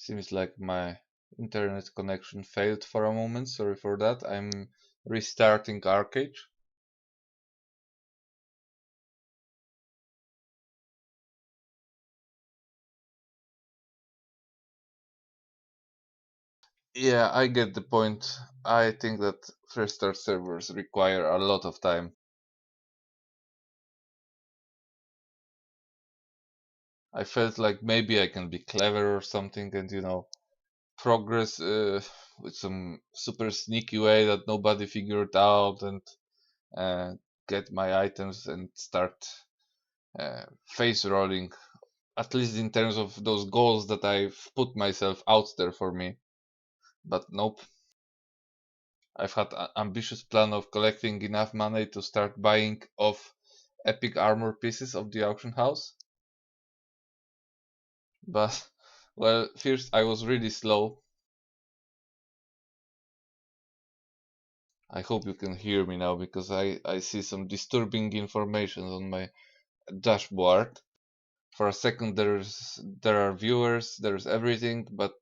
Seems like my internet connection failed for a moment. Sorry for that. I'm restarting ArcheAge. Yeah, I get the point. I think that fresh start servers require a lot of time. I felt like maybe I can be clever or something and, progress with some super sneaky way that nobody figured out and uh, get my items and start face rolling, at least in terms of those goals that I've put myself out there for me. But nope, I've had an ambitious plan of collecting enough money to start buying off epic armor pieces of the auction house. But, well, first I was really slow. I hope you can hear me now because I see some disturbing information on my dashboard. For a second there are viewers, there's everything, but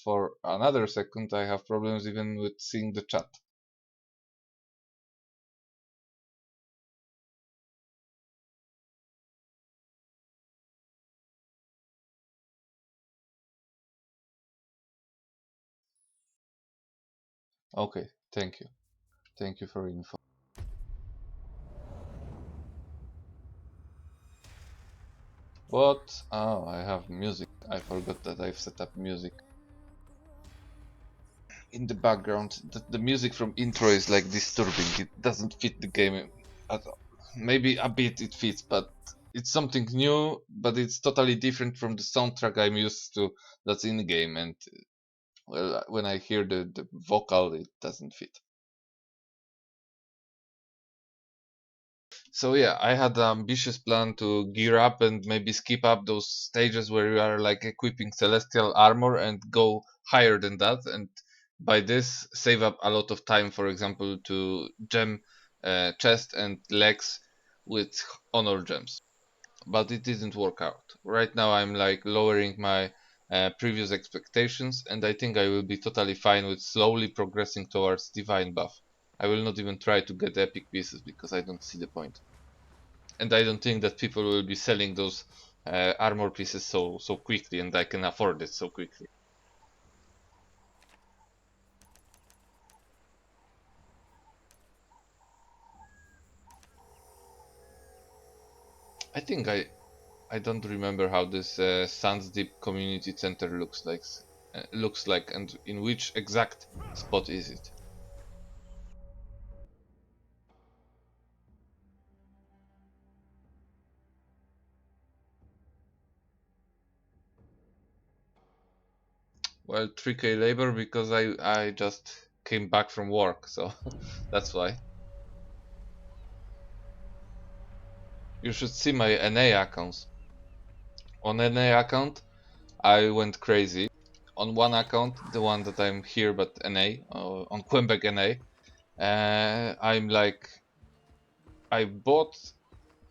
for another second I have problems even with seeing the chat. Okay, thank you. Thank you for info. What? Oh, I have music. I forgot that I've set up music. In the background, the music from intro is like disturbing. It doesn't fit the game at all. Maybe a bit it fits, but it's something new, but it's totally different from the soundtrack I'm used to that's in game. And well, when I hear the vocal, it doesn't fit. So yeah, I had an ambitious plan to gear up and maybe skip up those stages where you are like equipping celestial armor and go higher than that, and by this save up a lot of time, for example, to gem chest and legs with honor gems. But it didn't work out. Right now I'm like lowering my previous expectations, and I think I will be totally fine with slowly progressing towards divine buff. I will not even try to get epic pieces because I don't see the point, and I don't think that people will be selling those armor pieces so quickly, and I can afford it so quickly. I think I don't remember how this Sands Deep Community Center looks like, and in which exact spot is it? Well, 3K labor because I just came back from work, so that's why. You should see my NA accounts. On NA account, I went crazy. On one account, the one that I'm here, but NA, on Qembek NA, I'm like, I bought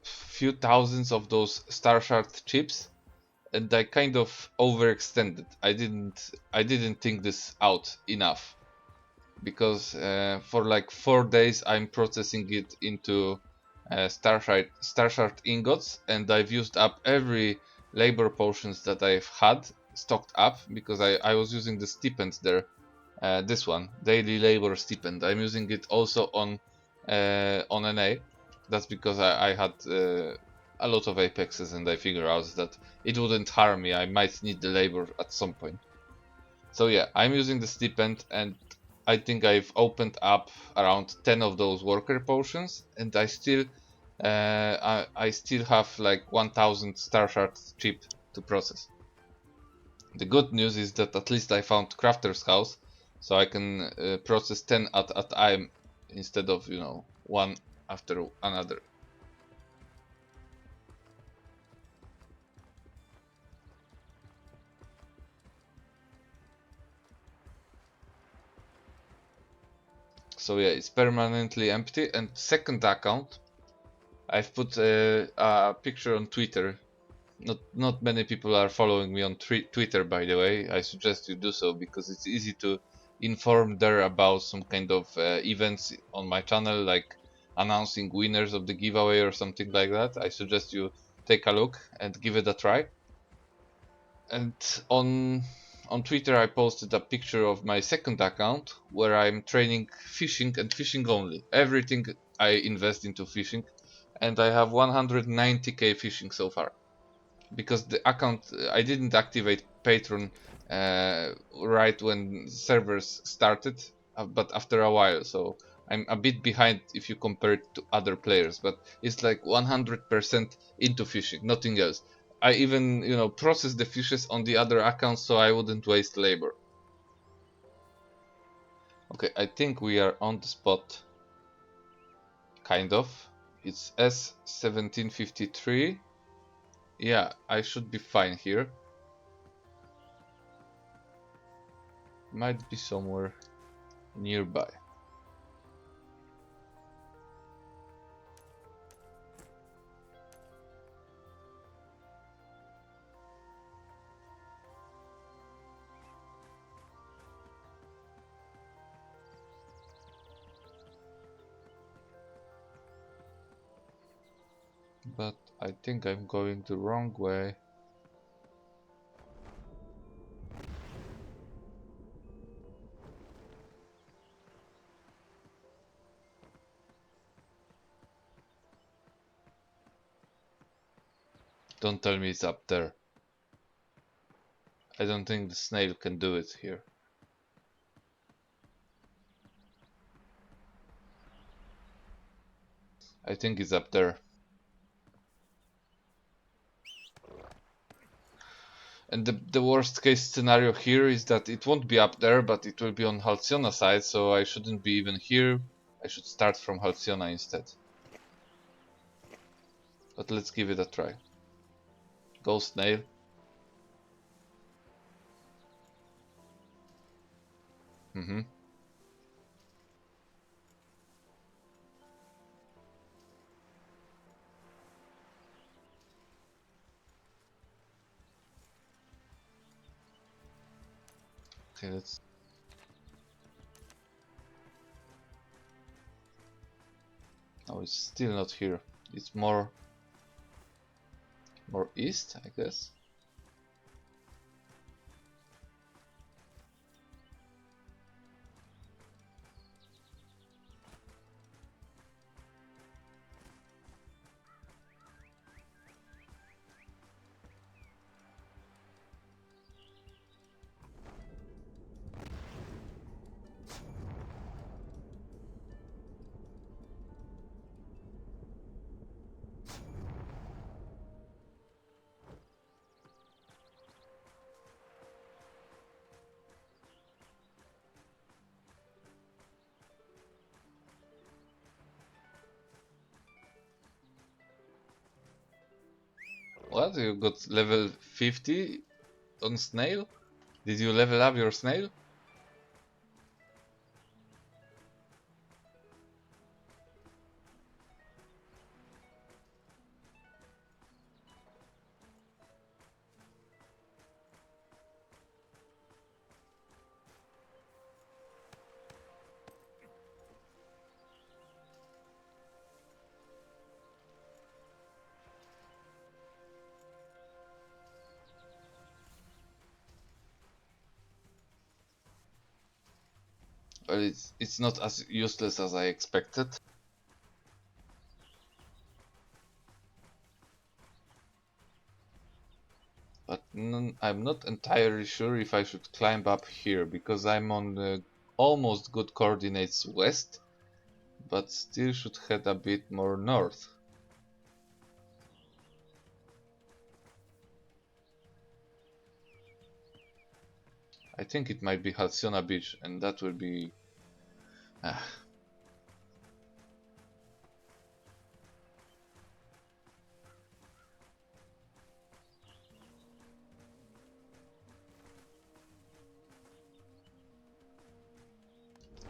few thousands of those Star Shard chips, and I kind of overextended. I didn't think this out enough because for like 4 days I'm processing it into Star Shard ingots, and I've used up every labor potions that I've had stocked up because I was using the stipend there. This one, daily labor stipend. I'm using it also on NA. That's because I had a lot of apexes, and I figured out that it wouldn't harm me. I might need the labor at some point. So yeah, I'm using the stipend, and I think I've opened up around 10 of those worker potions, and I still have like 1000 star shards chip to process. The good news is that at least I found crafter's house, so I can process 10 at a time instead of one after another. So yeah, it's permanently empty. And second account, I've put a picture on Twitter Not many people are following me on Twitter, by the way. I suggest you do so because it's easy to inform there about some kind of events on my channel, like announcing winners of the giveaway or something like that. I suggest you take a look and give it a try. And on Twitter I posted a picture of my second account where I'm training fishing and fishing only. Everything I invest into fishing, and I have 190k fishing so far. Because the account I didn't activate Patreon right when servers started, but after a while, so I'm a bit behind if you compare it to other players, but it's like 100% into fishing, nothing else. I even, process the fishes on the other accounts so I wouldn't waste labor. Okay, I think we are on the spot. Kind of. It's S1753. Yeah, I should be fine here. Might be somewhere nearby. But I think I'm going the wrong way. Don't tell me it's up there. I don't think the snail can do it here. I think it's up there. And the worst case scenario here is that it won't be up there, but it will be on Halcyona side, so I shouldn't be even here. I should start from Halcyona instead. But let's give it a try. Go snail. Okay, let's... Oh, it's still not here. It's more east, I guess. What? You got level 50 on snail? Did you level up your snail? Well, it's not as useless as I expected. But I'm not entirely sure if I should climb up here, because I'm on the almost good coordinates west, but still should head a bit more north. I think it might be Halcyona Beach, and that will be...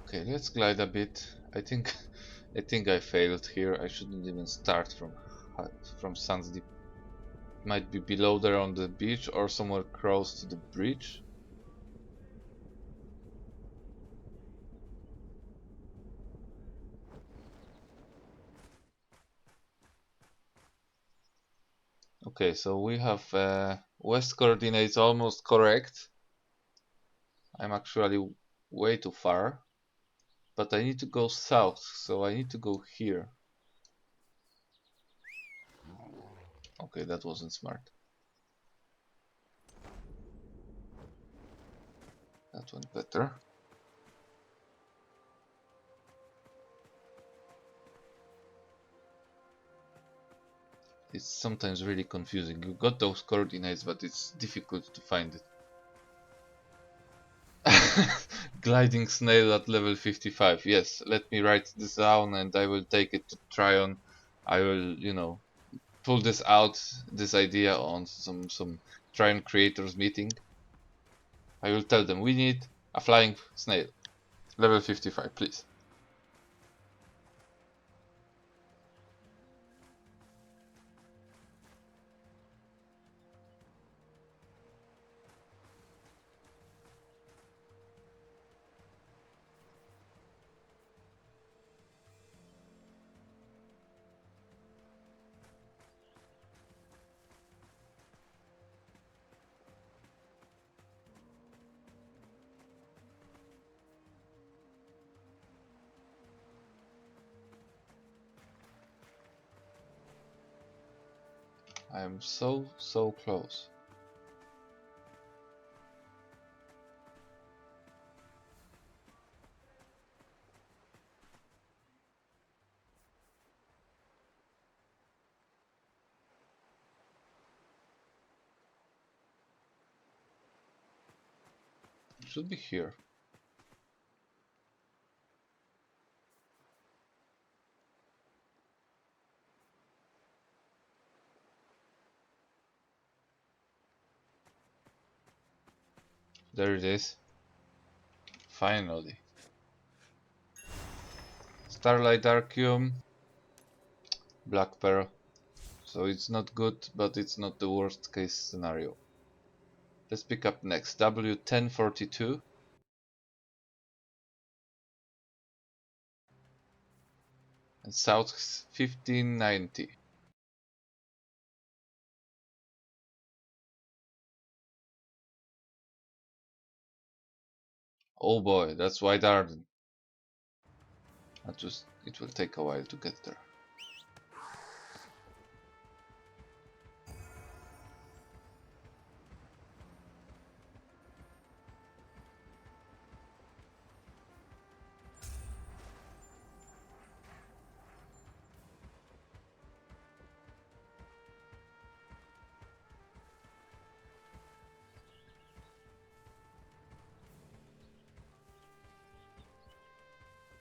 Okay, let's glide a bit. I think I failed here. I shouldn't even start from Sands Deep. might be below there on the beach or somewhere close to the bridge. Okay, so we have west coordinates almost correct. I'm actually way too far, but I need to go south, so I need to go here. Okay, that wasn't smart. That went better. It's sometimes really confusing. You got those coordinates, but it's difficult to find it. Gliding snail at level 55. Yes, let me write this down and I will take it to Tryon. I will, you know, pull this out, this idea on some Tryon creators meeting. I will tell them we need a flying snail. Level 55, please. I am so close. It should be here. There it is. Finally. Starlight Arceum. Black Pearl. So it's not good, but it's not the worst case scenario. Let's pick up next. W1042. And South 1590. Oh boy, that's White Arden. It will take a while to get there.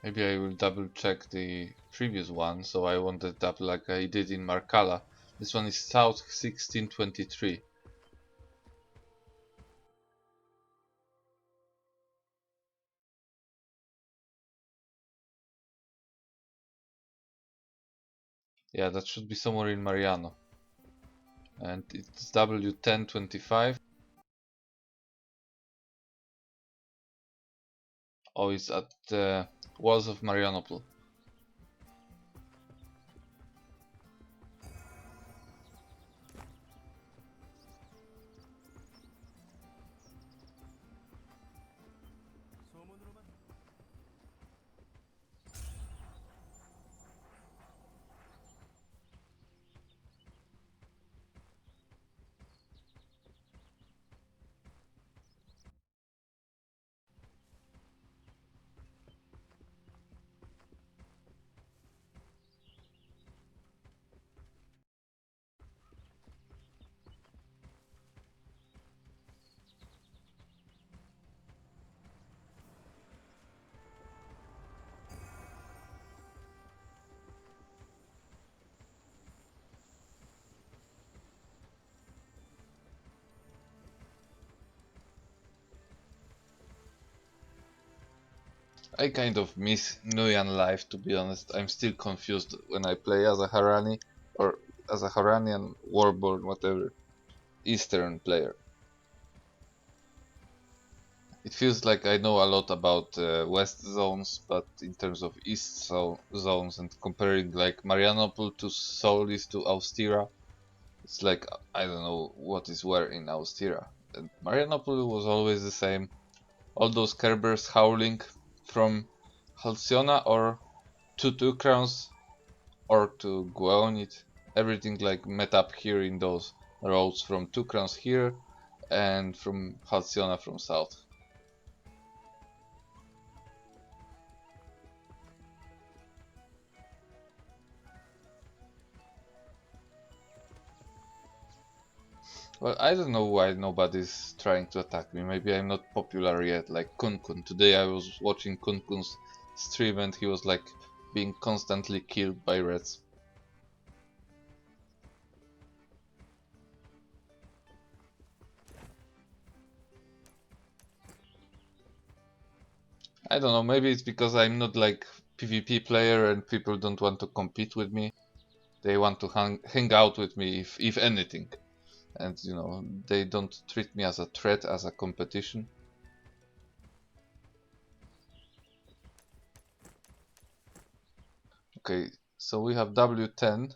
Maybe I will double check the previous one, so I want it up like I did in Markala. This one is South 1623. Yeah, that should be somewhere in Mariano. And it's W1025. Oh, it's at the walls of Marianople. I kind of miss Nuyan life, to be honest. I'm still confused when I play as a Harani or as a Haranian, Warborn, whatever, Eastern player. It feels like I know a lot about West zones, but in terms of East zones and comparing like Marianople to Solis to Austira, it's like I don't know what is where in Austira. And Marianople was always the same. All those Kerbers howling from Halcyona or to Two Crowns or to Guaonit. Everything like met up here in those roads from Two Crowns here and from Halcyona from south. Well, I don't know why nobody's trying to attack me. Maybe I'm not popular yet, like Kun. Today I was watching Kun's stream and he was like being constantly killed by reds. I don't know, maybe it's because I'm not like PvP player and people don't want to compete with me. They want to hang out with me if anything. And you know, they don't treat me as a threat, as a competition. Okay, so we have W10,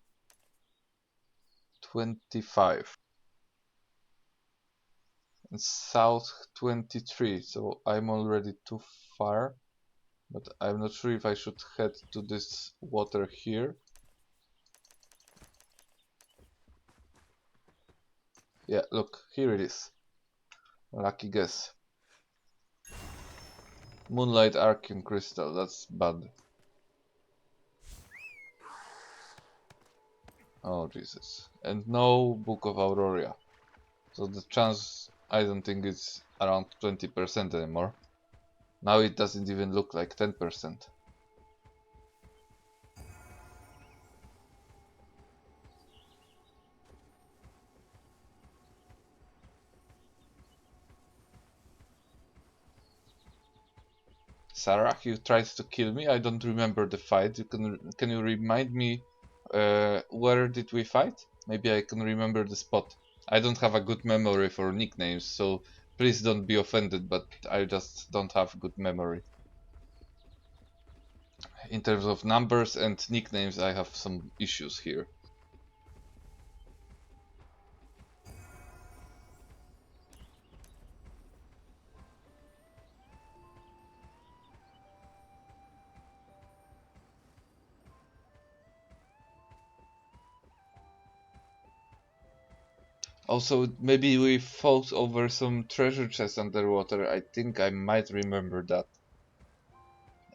25, and South 23, so I'm already too far, but I'm not sure if I should head to this water here. Yeah, look, here it is. Lucky guess. Moonlight Archean Crystal, that's bad. Oh Jesus. And no Book of Aurora. So the chance, I don't think it's around 20% anymore. Now it doesn't even look like 10%. Sarah, you tried to kill me. I don't remember the fight. Can you remind me where did we fight? Maybe I can remember the spot. I don't have a good memory for nicknames, so please don't be offended, but I just don't have good memory. In terms of numbers and nicknames, I have some issues here. Also, maybe we fought over some treasure chests underwater. I think I might remember that.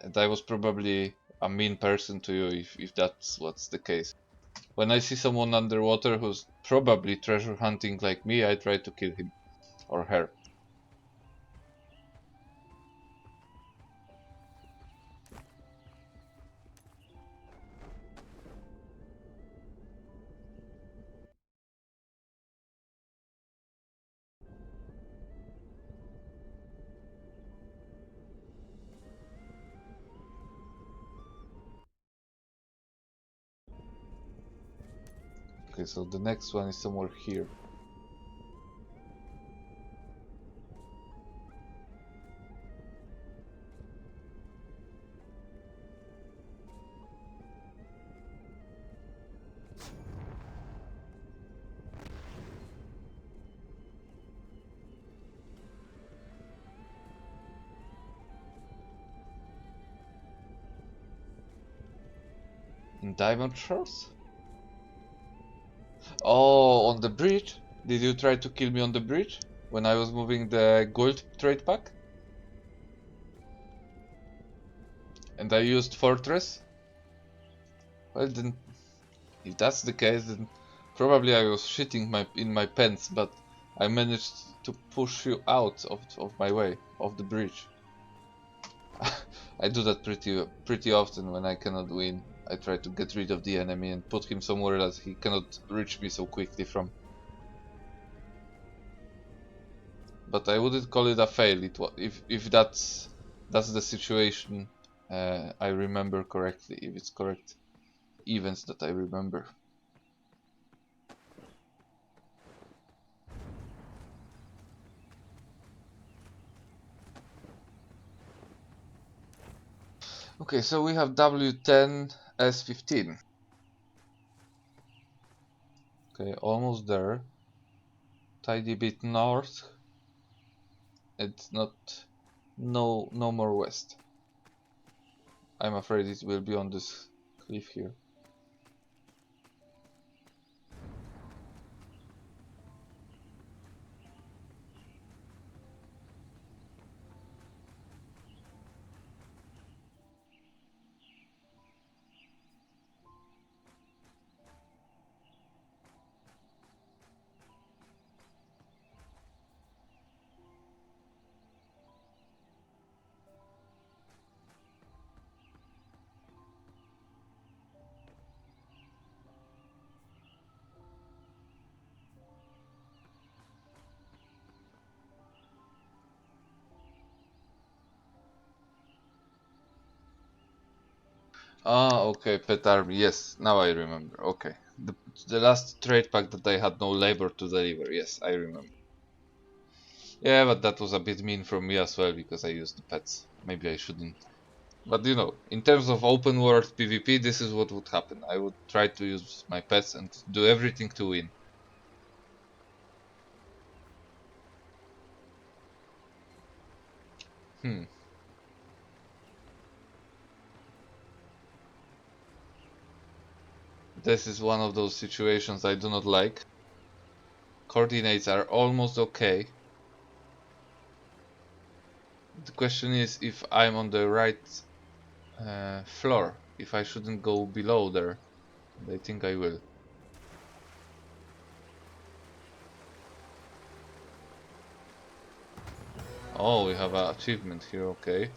And I was probably a mean person to you if that's what's the case. When I see someone underwater who's probably treasure hunting like me, I try to kill him or her. Okay, so the next one is somewhere here. In Diamond Shores? Oh, on the bridge? Did you try to kill me on the bridge? When I was moving the gold trade pack? And I used Fortress? Well then, if that's the case, then probably I was shitting in my pants, but I managed to push you out of my way, of the bridge. I do that pretty often when I cannot win. I try to get rid of the enemy and put him somewhere that he cannot reach me so quickly from. But I wouldn't call it a fail. If that's the situation, I remember correctly. If it's correct events that I remember. Okay, so we have W10 S15. Okay, almost there. Tidy bit north. It's not. No more west. I'm afraid it will be on this cliff here. Ah, okay, pet army. Yes, now I remember. Okay, the last trade pack that I had no labor to deliver. Yes, I remember. Yeah, but that was a bit mean from me as well because I used the pets. Maybe I shouldn't. But you know, in terms of open world PvP, this is what would happen. I would try to use my pets and do everything to win. Hmm. This is one of those situations I do not like. Coordinates are almost okay. The question is if I'm on the right floor, if I shouldn't go below there. And I think I will. Oh, we have an achievement here, okay.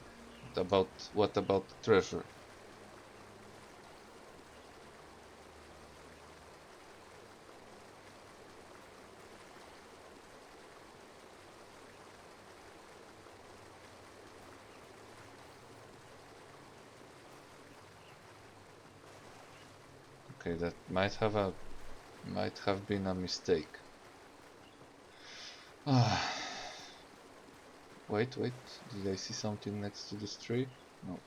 What about the treasure? Okay, that might have been a mistake. Ah, wait, did I see something next to this tree? No.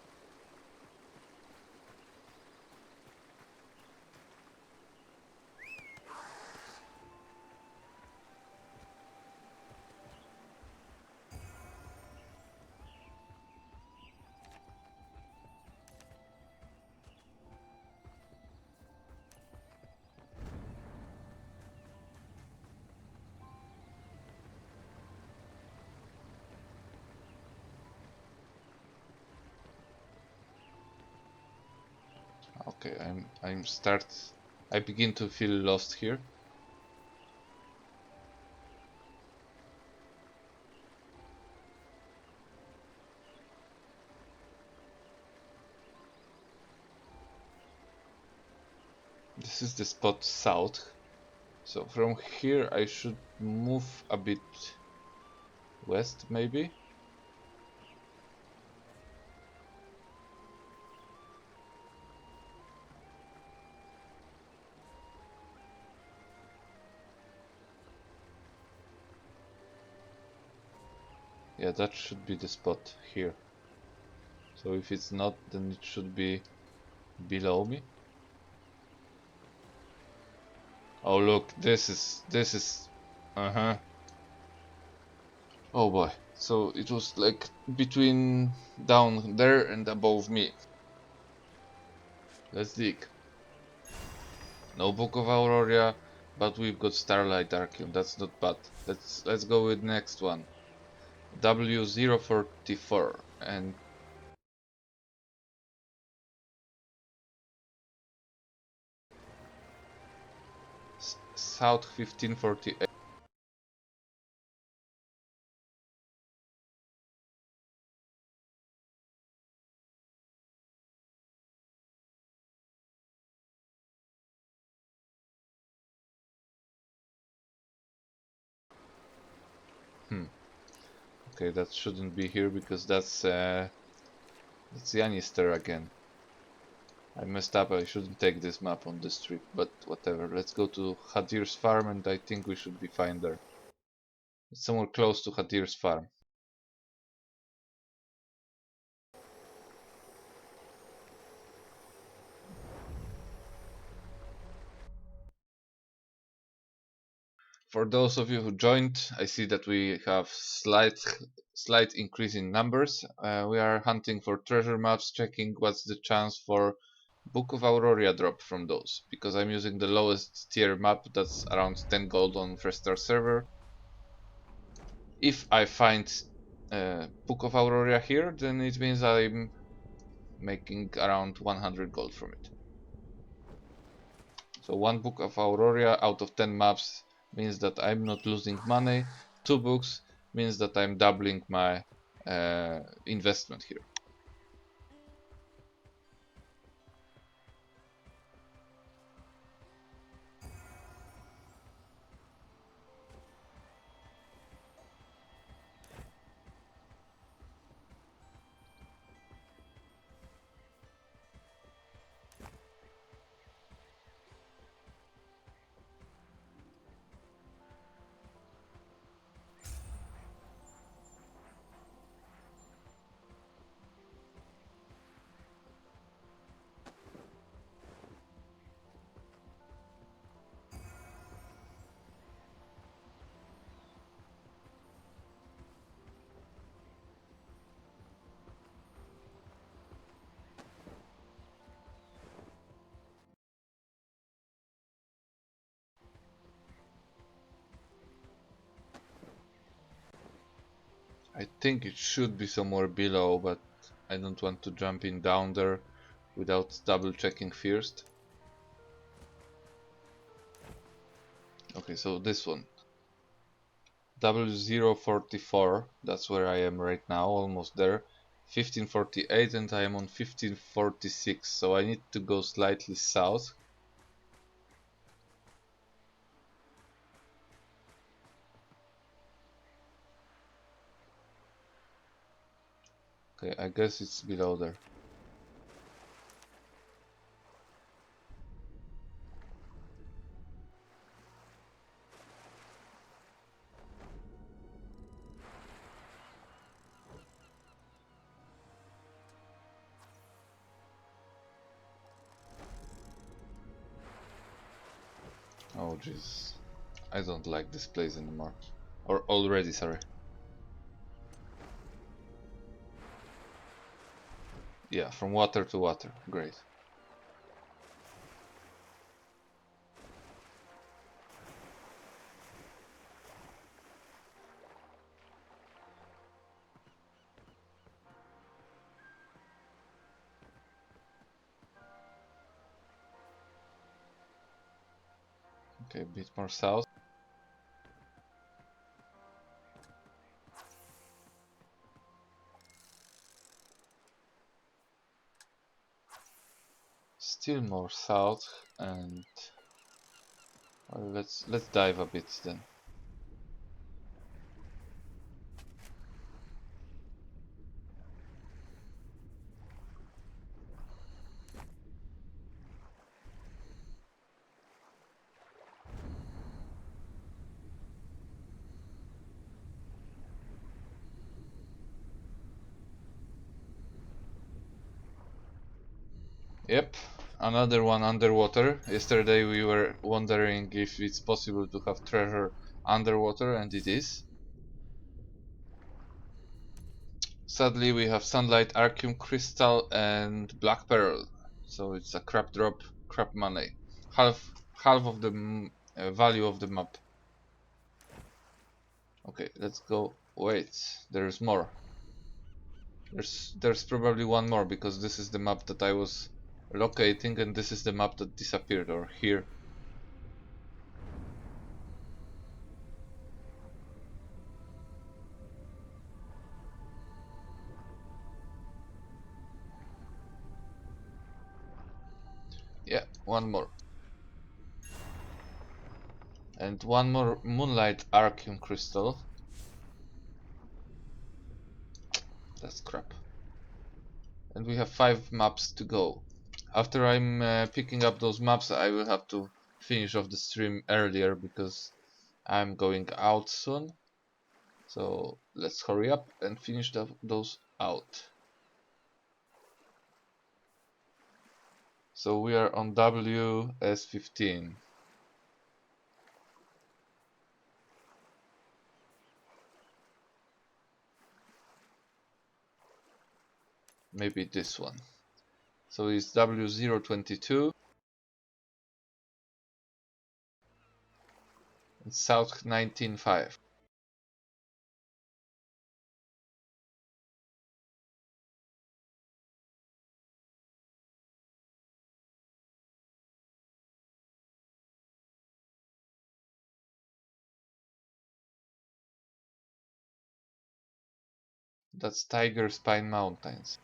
Okay, I begin to feel lost here. This is the spot south. So from here I should move a bit west maybe. Yeah, that should be the spot here. So if it's not, then it should be below me. Oh look, this is uh-huh. Oh boy. So it was like between down there and above me. Let's dig. No Book of Aurora, but we've got Starlight Archeon. That's not bad. Let's go with next one. W044 and South 1548. Hmm. Okay, that shouldn't be here because that's Yannister again. I messed up. I shouldn't take this map on this trip, but whatever. Let's go to Hadir's farm, and I think we should be fine there. It's somewhere close to Hadir's farm. For those of you who joined, I see that we have slight increase in numbers. We are hunting for treasure maps, checking what's the chance for Book of Aurora drop from those, because I'm using the lowest tier map that's around 10 gold on first star server. If I find Book of Aurora here, then it means I'm making around 100 gold from it. So one Book of Aurora out of 10 maps means that I'm not losing money. 2 books means that I'm doubling my investment here. I think it should be somewhere below, but I don't want to jump in down there without double checking first. Okay, so this one. W044, that's where I am right now, almost there. 1548 and I am on 1546, so I need to go slightly south. Okay, I guess it's below there. Oh jeez, I don't like this place anymore. Or already, sorry. Yeah, from water to water, great. Okay, a bit more south. Still more south, and well, let's dive a bit then. Yep, another one underwater. Yesterday we were wondering if it's possible to have treasure underwater, and it is. Sadly, we have sunlight, arcum crystal, and black pearl. So it's a crap drop, crap money. Half of the value of the map. Okay, let's go. Wait, there's more. There's probably one more, because this is the map that I was locating, and this is the map that disappeared, or here. Yeah, one more. And one more moonlight arcum crystal. That's crap. And we have 5 maps to go. After I'm picking up those maps, I will have to finish off the stream earlier because I'm going out soon. So let's hurry up and finish those out. So we are on WS15. maybe this one. So it's W022 and South 195. That's Tiger Spine Mountains.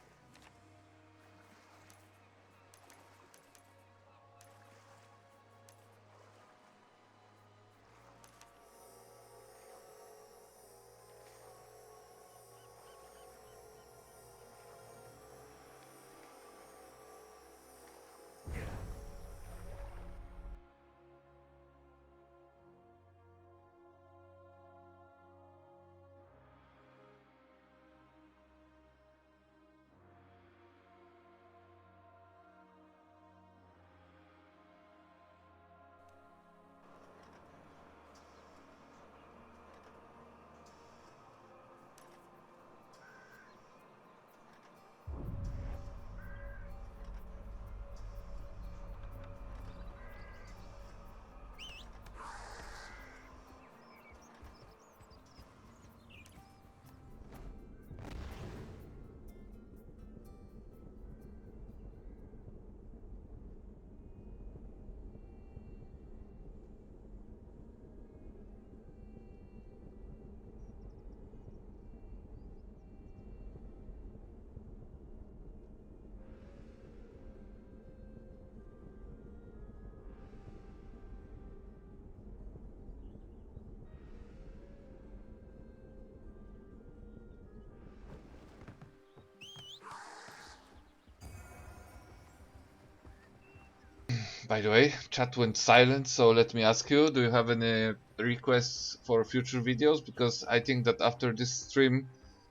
By the way, chat went silent, so let me ask you, do you have any requests for future videos? Because I think that after this stream,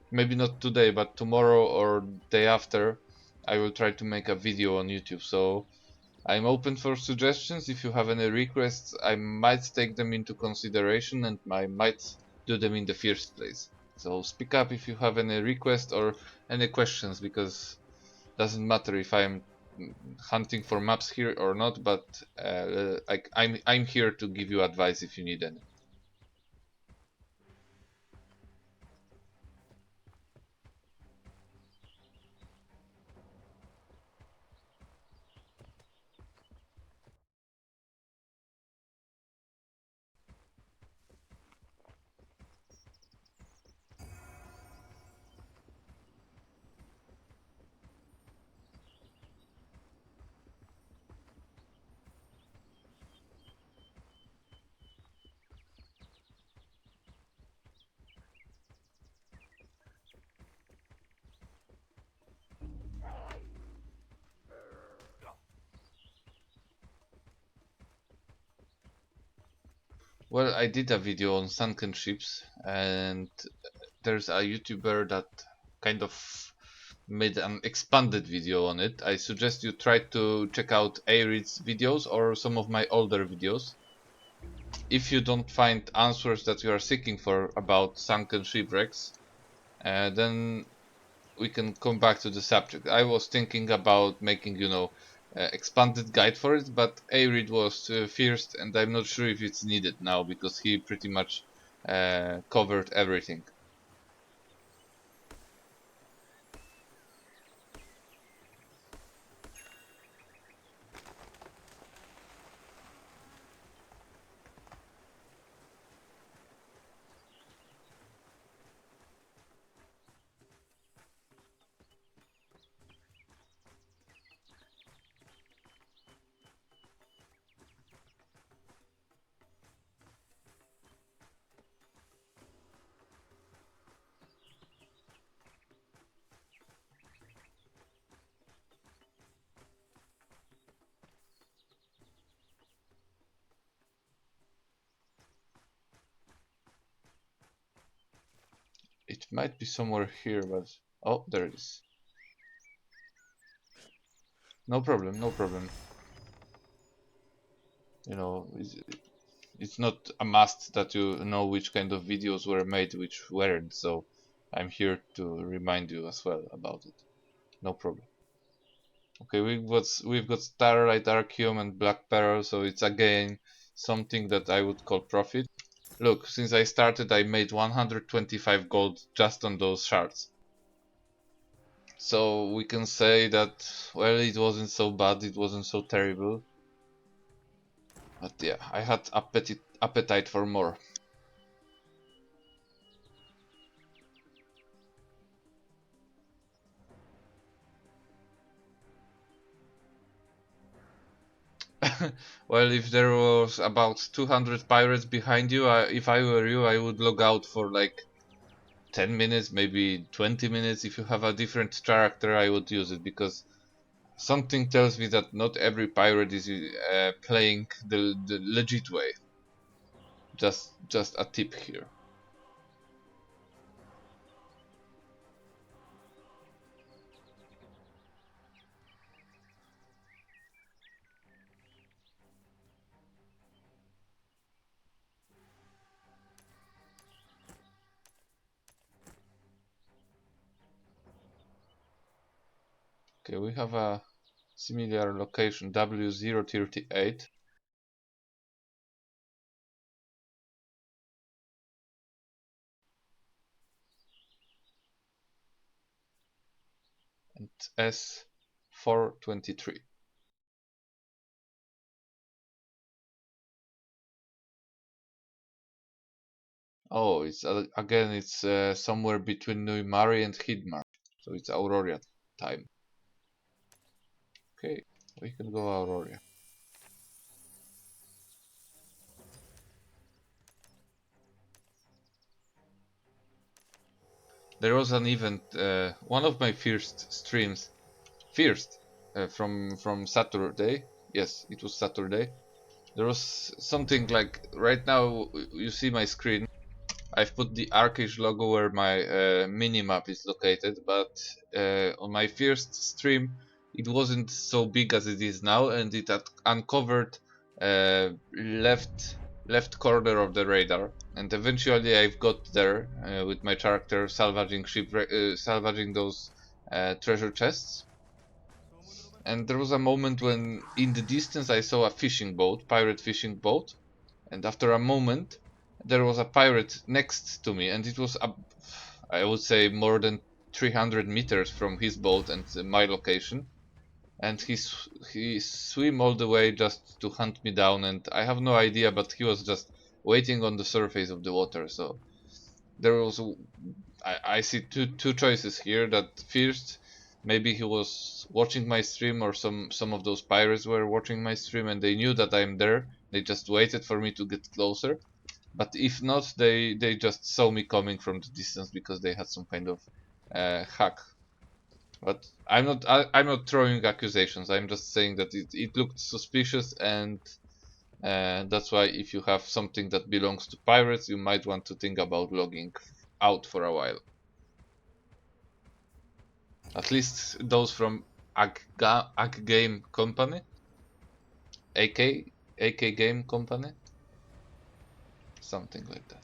maybe not today, but tomorrow or day after, I will try to make a video on YouTube. So I'm open for suggestions. If you have any requests, I might take them into consideration and I might do them in the first place. So speak up if you have any requests or any questions, because doesn't matter if I'm hunting for maps here or not, but like I'm here to give you advice if you need any. Well, I did a video on sunken ships, and there's a YouTuber that kind of made an expanded video on it. I suggest you try to check out Arid's videos or some of my older videos. If you don't find answers that you are seeking for about sunken shipwrecks, then we can come back to the subject. I was thinking about making, expanded guide for it, but Arid was first, and I'm not sure if it's needed now because he pretty much covered everything. It might be somewhere here, but oh, there it is. No problem, no problem. You know, it's not a must that you know which kind of videos were made, which weren't. So I'm here to remind you as well about it. no problem. Okay, we've got Starlight Archeum and Black Pearl, so it's again something that I would call profit. Look, since I started, I made 125 gold just on those shards. So we can say that, well, it wasn't so bad, it wasn't so terrible. But yeah, I had appetite for more. Well, if there was about 200 pirates behind you, if I were you, I would log out for like 10 minutes, maybe 20 minutes. If you have a different character, I would use it, because something tells me that not every pirate is playing the legit way. Just a tip here. Okay, we have a similar location, W038. And S423. Oh, it's again, it's somewhere between Nuimari and Hidmar, so it's Aurora time. Okay, we can go Aurora. There was an event, one of my first streams, from Saturday. Yes, it was Saturday. There was something like, right now you see my screen. I've put the ArcheAge logo where my minimap is located, but on my first stream it wasn't so big as it is now, and it had uncovered left corner of the radar. And eventually I've got there with my character salvaging salvaging those treasure chests. And there was a moment when in the distance I saw a fishing boat, pirate fishing boat, and after a moment there was a pirate next to me, and it was I would say more than 300 meters from his boat and my location, and he swam all the way just to hunt me down, and I have no idea, but he was just waiting on the surface of the water. So there was I see two choices here. That first, maybe he was watching my stream, or some of those pirates were watching my stream and they knew that I'm there. They just waited for me to get closer. But if not, they just saw me coming from the distance because they had some kind of hack. But I'm not throwing accusations. I'm just saying that it looked suspicious, and that's why if you have something that belongs to pirates, you might want to think about logging out for a while. At least those from Ag Game Company, AK Game Company, something like that.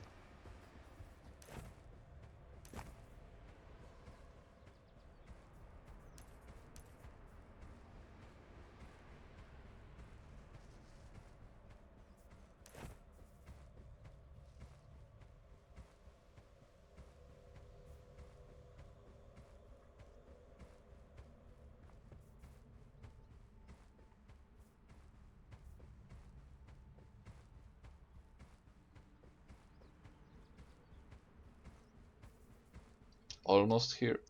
Almost here.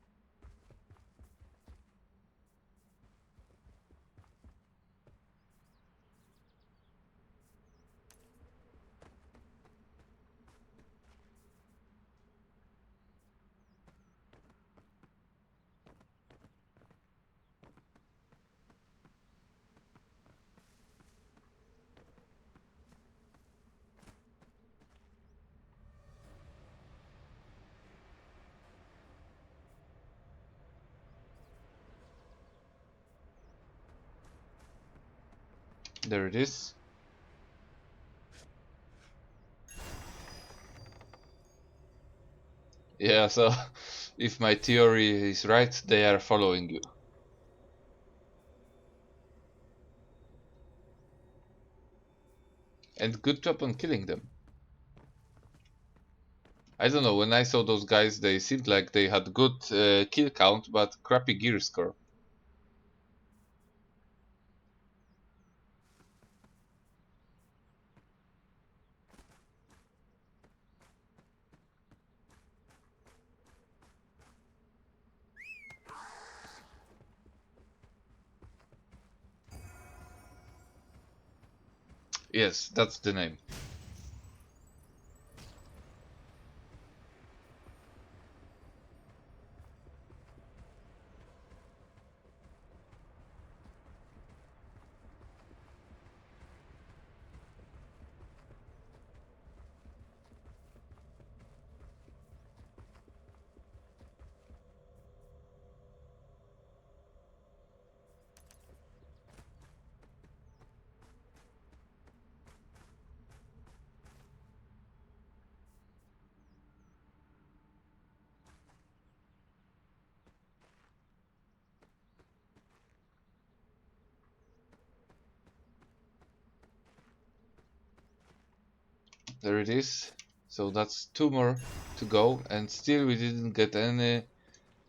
There it is. Yeah, so if my theory is right, they are following you. And good job on killing them. I don't know, when I saw those guys, they seemed like they had good kill count, but crappy gear score. Yes, that's the name. There it is. So that's 2 more to go, and still we didn't get any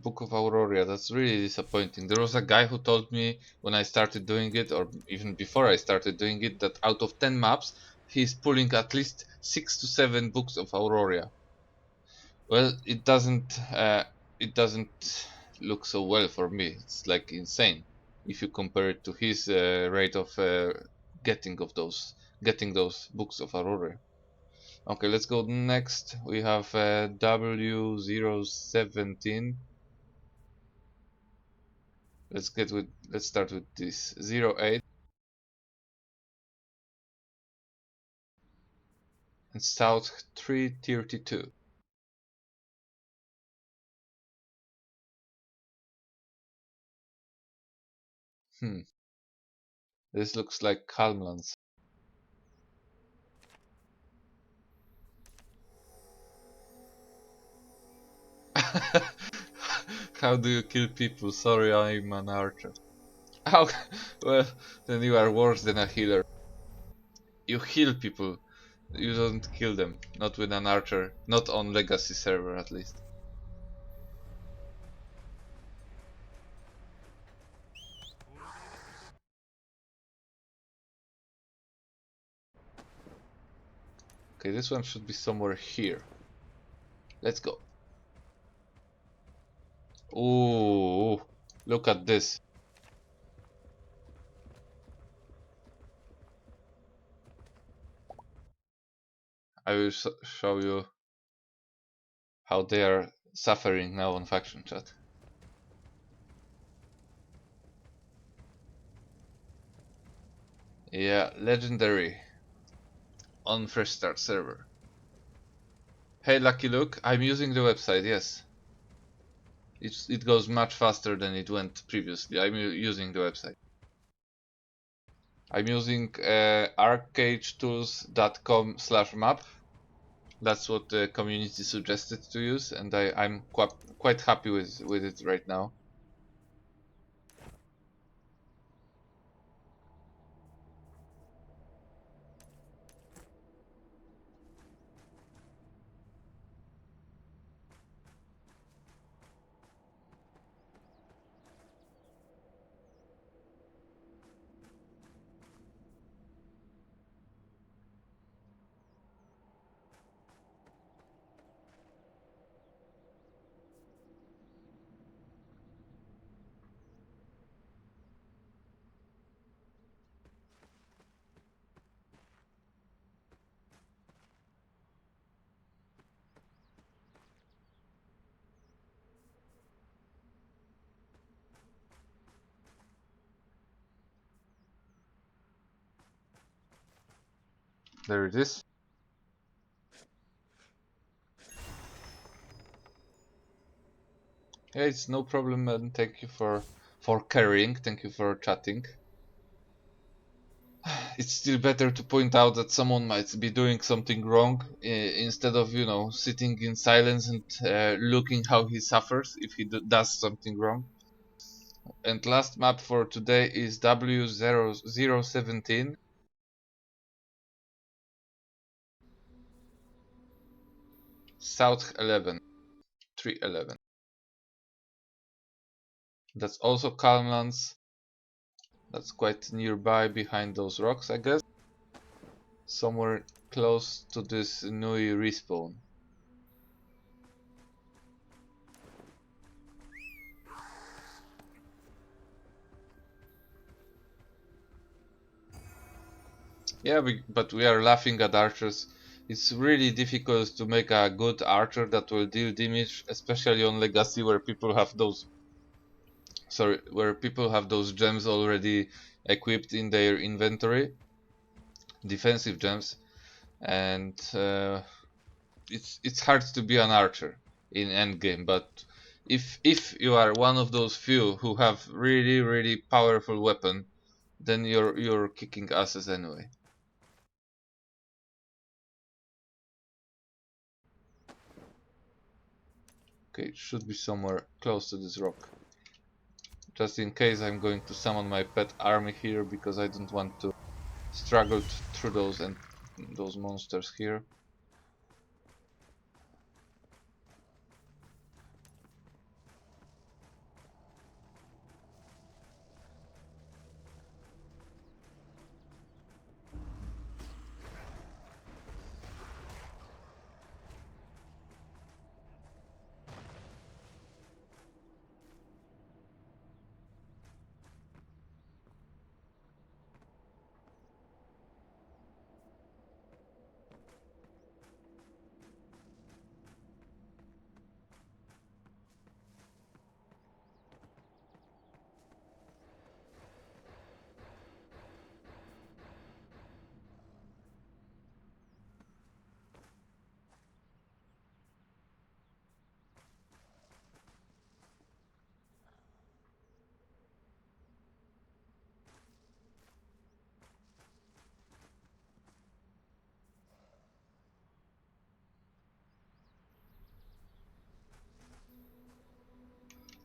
Book of Aurora. That's really disappointing. There was a guy who told me when I started doing it, or even before I started doing it, that out of 10 maps, he's pulling at least 6 to 7 books of Aurora. Well, it doesn't look so well for me. It's like insane if you compare it to his rate of getting those books of Aurora. Okay, let's go next. We have W017. Let's start with this 08 and South 332. Hmm, this looks like Calmlands. How do you kill people? Sorry, I'm an archer. How? Well, then you are worse than a healer. You heal people. You don't kill them. Not with an archer. Not on legacy server, at least. Okay, this one should be somewhere here. Let's go. Ooh, look at this. I will show you how they are suffering now on faction chat. Yeah, legendary on fresh start server. Hey Lucky Luke, I'm using the website, yes. It goes much faster than it went previously. I'm using the website. I'm using archeagetools.com/map. That's what the community suggested to use, and I'm quite happy with it right now. There it is. Yeah, it's no problem, and thank you for carrying. Thank you for chatting. It's still better to point out that someone might be doing something wrong instead of, sitting in silence and looking how he suffers if he does something wrong. And last map for today is W0017. South 11, 311. That's also Calmlands. That's quite nearby behind those rocks, I guess. Somewhere close to this Nui respawn. Yeah, but we are laughing at archers. It's really difficult to make a good archer that will deal damage, especially on Legacy where people have those gems already equipped in their inventory, defensive gems, and it's hard to be an archer in endgame. But if you are one of those few who have really powerful weapon, then you're kicking asses anyway. Okay, it should be somewhere close to this rock. Just in case I'm going to summon my pet army here because I don't want to struggle through those monsters here.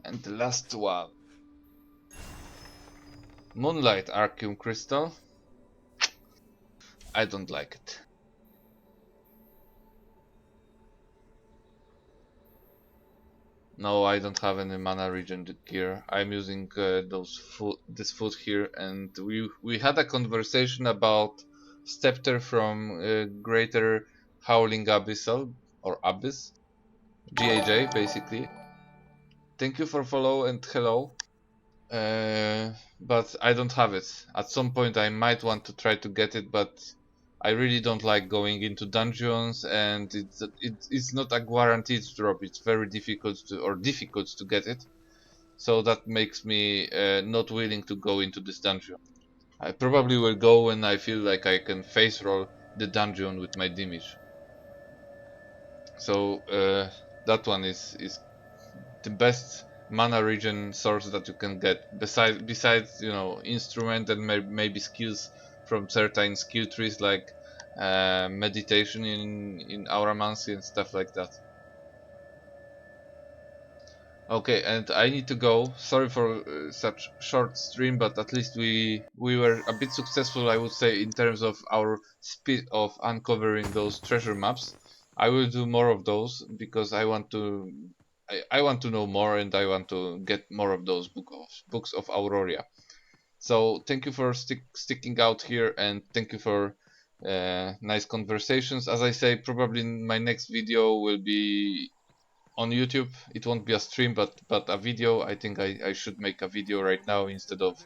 And the last one. Moonlight Arceum Crystal. I don't like it. No, I don't have any mana regen gear. I'm using this food here, and we had a conversation about Scepter from Greater Howling Abyssal or Abyss, GAJ basically. Thank you for follow and hello. But I don't have it. At some point I might want to try to get it, but I really don't like going into dungeons, and it's not a guaranteed drop. It's very difficult to get it. So that makes me not willing to go into this dungeon. I probably will go when I feel like I can face roll the dungeon with my damage. So that one is the best mana regen source that you can get. Besides instrument and maybe skills from certain skill trees like meditation in auramancy and stuff like that. Okay, and I need to go. Sorry for such short stream, but at least we were a bit successful, I would say, in terms of our speed of uncovering those treasure maps. I will do more of those because I want to know more, and I want to get more of those books of Auroria. So thank you for sticking out here, and thank you for nice conversations. As I say, probably my next video will be on YouTube. It won't be a stream, but a video. I think I should make a video right now instead of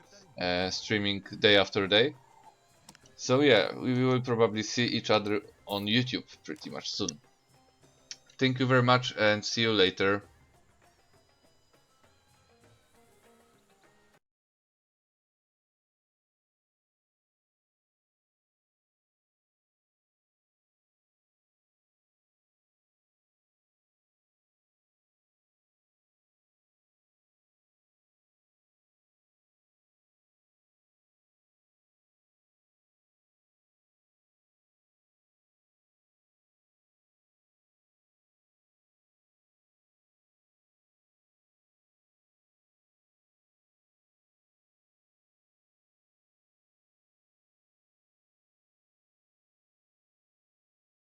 streaming day after day. So yeah, we will probably see each other on YouTube pretty much soon. Thank you very much and see you later.